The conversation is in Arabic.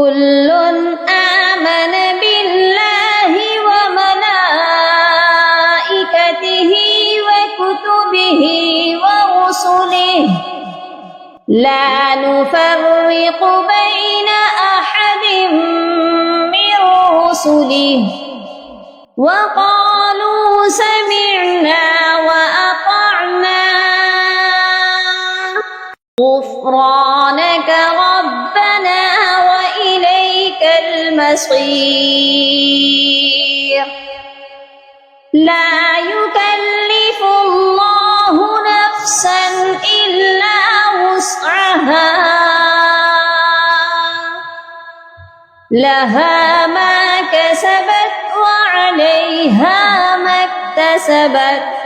كل آمن بالله وملائكته وكتبه ورسله لا نفرق بين أحد من رسله وقالوا سمعنا وأطعنا غفرانك ربنا وإليك المصير لا يكلف الله نفسا إلا وسعها لها ما كسبت وعليها ما اكتسبت